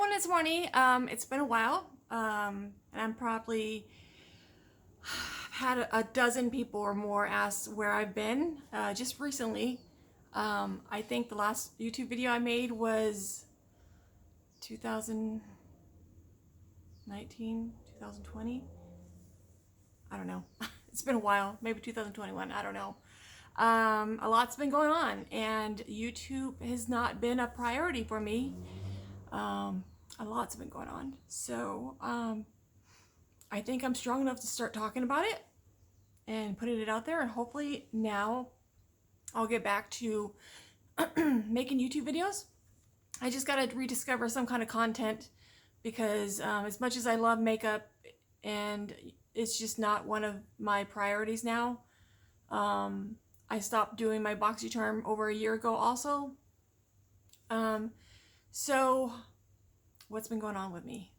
everyone, it's Marnie. It's been a while, and I'm probably had a dozen people or more ask where I've been just recently. I think the last YouTube video I made was 2019, 2020. I don't know. It's been a while, maybe 2021. I don't know. A lot's been going on, and YouTube has not been a priority for me. A lot's been going on. So, I think I'm strong enough to start talking about it and putting it out there, and hopefully now I'll get back to making YouTube videos. I just gotta rediscover some kind of content because as much as I love makeup, and it's just not one of my priorities now. I stopped doing my BoxyCharm over a year ago also. So what's been going on with me?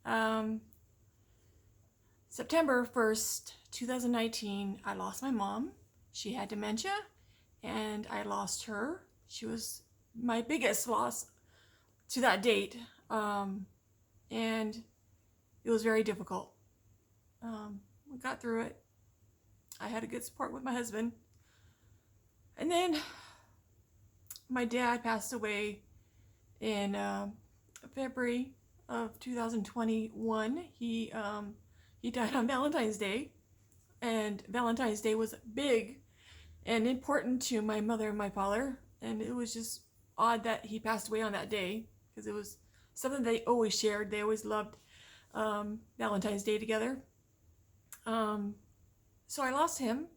September 1st, 2019, I lost my mom. She had dementia, and I lost her. She was my biggest loss to that date, and it was very difficult. We got through it. I had a good support with my husband. And then my dad passed away in February of 2021. He died on Valentine's Day, and Valentine's Day was big and important to my mother and my father, and it was just odd that he passed away on that day because it was something they always shared. They always loved Valentine's Day together. So I lost him.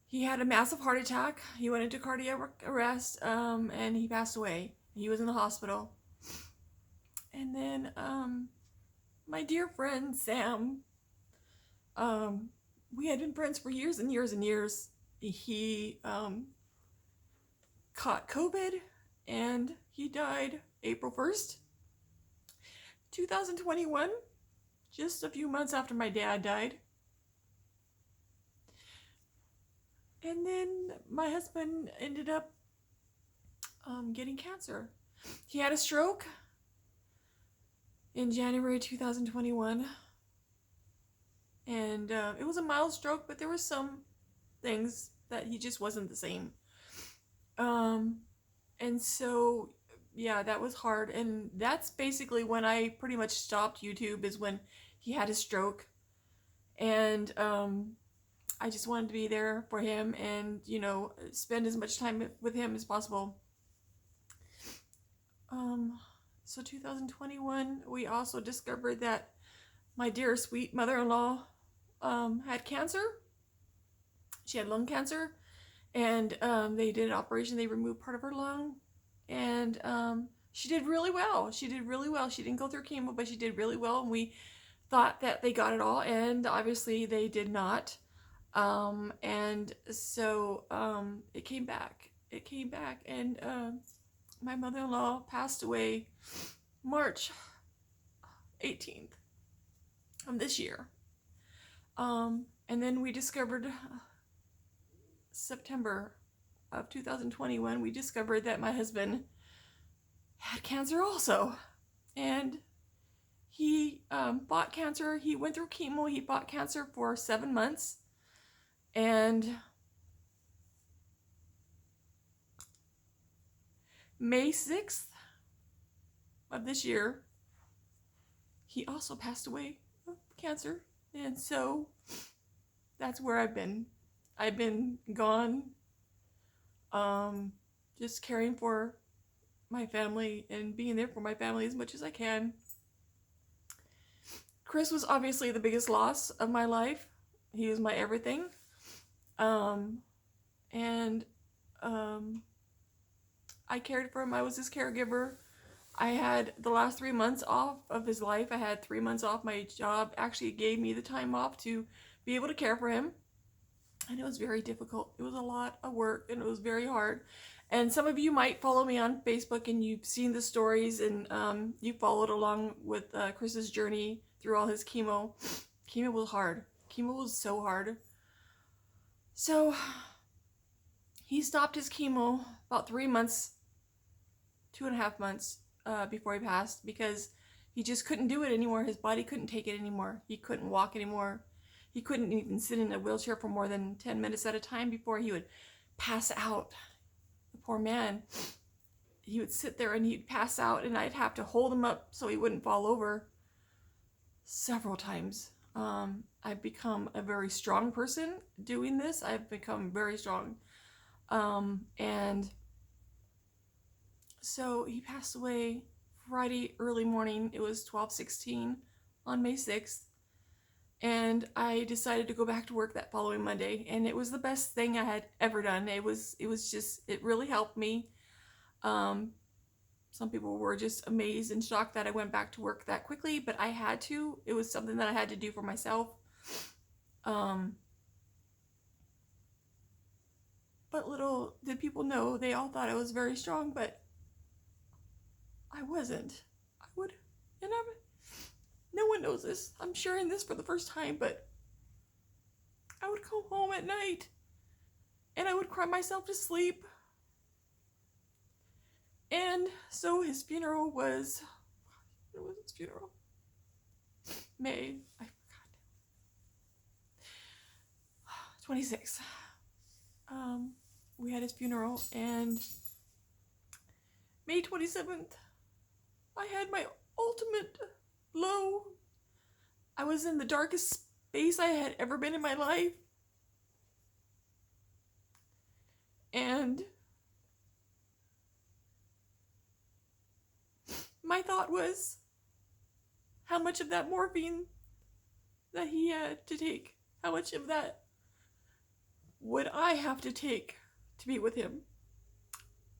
He had a massive heart attack. He went into cardiac arrest, and he passed away. He was in the hospital. And then my dear friend Sam, we had been friends for years and years and years. He caught COVID, and he died April 1st, 2021, just a few months after my dad died. And then my husband ended up getting cancer. He had a stroke in January 2021, and it was a mild stroke, but there were some things that he just wasn't the same. And so, yeah, that was hard, and that's basically when I pretty much stopped YouTube, is when he had a stroke, and I just wanted to be there for him and, spend as much time with him as possible. So 2021, we also discovered that my dear sweet mother-in-law had cancer. She had lung cancer, and they did an operation. They removed part of her lung, and she did really well. She didn't go through chemo, but she did really well, and we thought that they got it all, and obviously they did not. And so it came back, and my mother-in-law passed away March 18th of this year. And then we discovered September of 2021, we discovered that my husband had cancer also. And he fought cancer. He went through chemo. He fought cancer for 7 months. And May 6th of this year, he also passed away of cancer. And so that's where I've been. I've been gone, just caring for my family and being there for my family as much as I can. Chris was obviously the biggest loss of my life. He was my everything. I cared for him. I was his caregiver. I had the last 3 months off of his life. I had 3 months off. My job actually gave me the time off to be able to care for him. And it was very difficult. It was a lot of work, and it was very hard. And some of you might follow me on Facebook, and you've seen the stories, and you followed along with Chris's journey through all his chemo. Chemo was hard. Chemo was so hard. So he stopped his chemo about 3 months, 2.5 months before he passed, because he just couldn't do it anymore. His body couldn't take it anymore. He couldn't walk anymore. He couldn't even sit in a wheelchair for more than 10 minutes at a time before he would pass out. The poor man. He would sit there and he'd pass out, and I'd have to hold him up so he wouldn't fall over several times. I've become a very strong person doing this. I've become very strong. And so he passed away Friday early morning. It was 12/16 on May 6th. And I decided to go back to work that following Monday, and it was the best thing I had ever done. It really helped me. Some people were just amazed and shocked that I went back to work that quickly, but I had to. It was something that I had to do for myself. But little did people know, they all thought I was very strong, but I wasn't. No one knows this. I'm sharing this for the first time, but I would come home at night and I would cry myself to sleep. And so his funeral was, when was his funeral? May, I forgot. 26. We had his funeral, and May 27th, I had my ultimate low. I was in the darkest space I had ever been in my life. And my thought was, how much of that morphine that he had to take, how much of that would I have to take to be with him?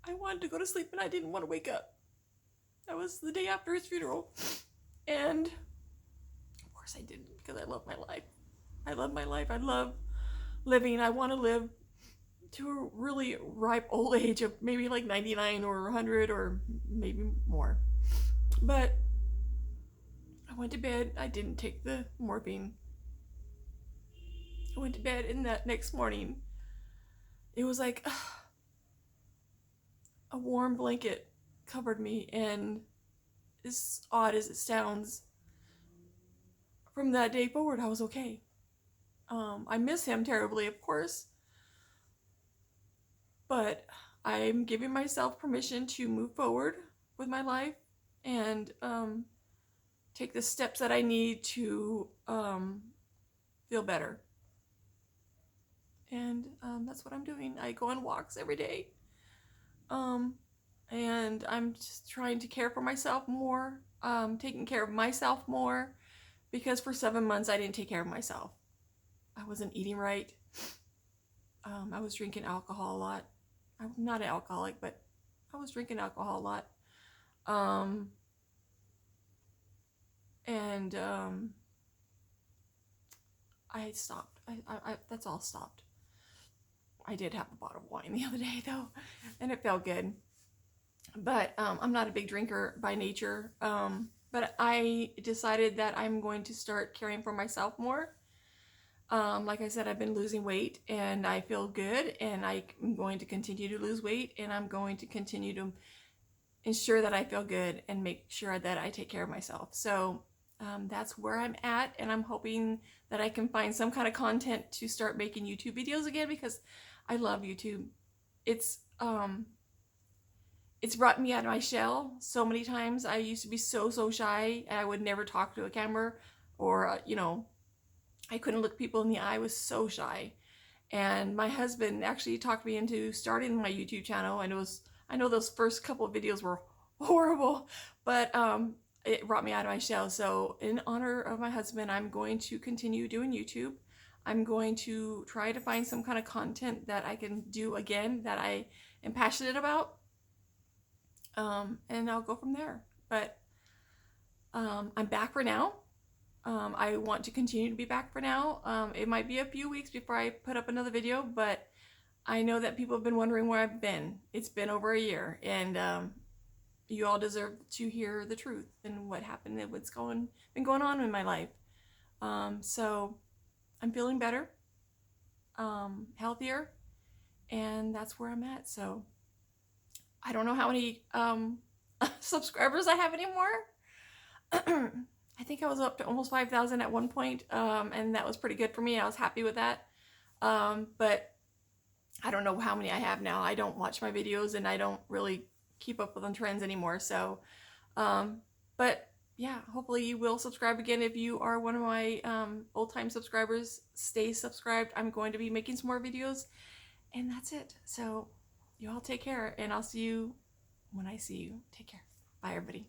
I wanted to go to sleep and I didn't want to wake up. That was the day after his funeral. And of course I didn't, because I love my life. I love my life. I love living. I want to live to a really ripe old age of maybe like 99 or 100 or maybe more. But I went to bed. I didn't take the morphine. I went to bed, and that next morning, it was like a warm blanket covered me. And as odd as it sounds, from that day forward, I was okay. I miss him terribly, of course, but I'm giving myself permission to move forward with my life and take the steps that I need to feel better. And that's what I'm doing. I go on walks every day. And I'm just trying to care for myself more, taking care of myself more, because for 7 months I didn't take care of myself. I wasn't eating right. I was drinking alcohol a lot. I'm not an alcoholic, but I was drinking alcohol a lot. And I stopped. I that's all stopped. I did have a bottle of wine the other day though, and it felt good. But I'm not a big drinker by nature. But I decided that I'm going to start caring for myself more. Like I said, I've been losing weight and I feel good, and I'm going to continue to lose weight, and I'm going to continue to ensure that I feel good and make sure that I take care of myself. So that's where I'm at, and I'm hoping that I can find some kind of content to start making YouTube videos again, because I love YouTube. It's brought me out of my shell so many times. I used to be so shy, and I would never talk to a camera, or I couldn't look people in the eye. I was so shy. And my husband actually talked me into starting my YouTube channel, and I know those first couple of videos were horrible, but it brought me out of my shell. So in honor of my husband, I'm going to continue doing YouTube. I'm going to try to find some kind of content that I can do again that I am passionate about. And I'll go from there. But I'm back for now. I want to continue to be back for now. It might be a few weeks before I put up another video, but I know that people have been wondering where I've been. It's been over a year, and you all deserve to hear the truth and what happened and what's been going on in my life. So I'm feeling better, healthier, and that's where I'm at. So I don't know how many subscribers I have anymore. I think I was up to almost 5,000 at one point, and that was pretty good for me. I was happy with that. But I don't know how many I have now. I don't watch my videos and I don't really keep up with the trends anymore. So, but yeah, hopefully you will subscribe again if you are one of my old-time subscribers. Stay subscribed. I'm going to be making some more videos, and that's it. So you all take care, and I'll see you when I see you. Take care. Bye, everybody.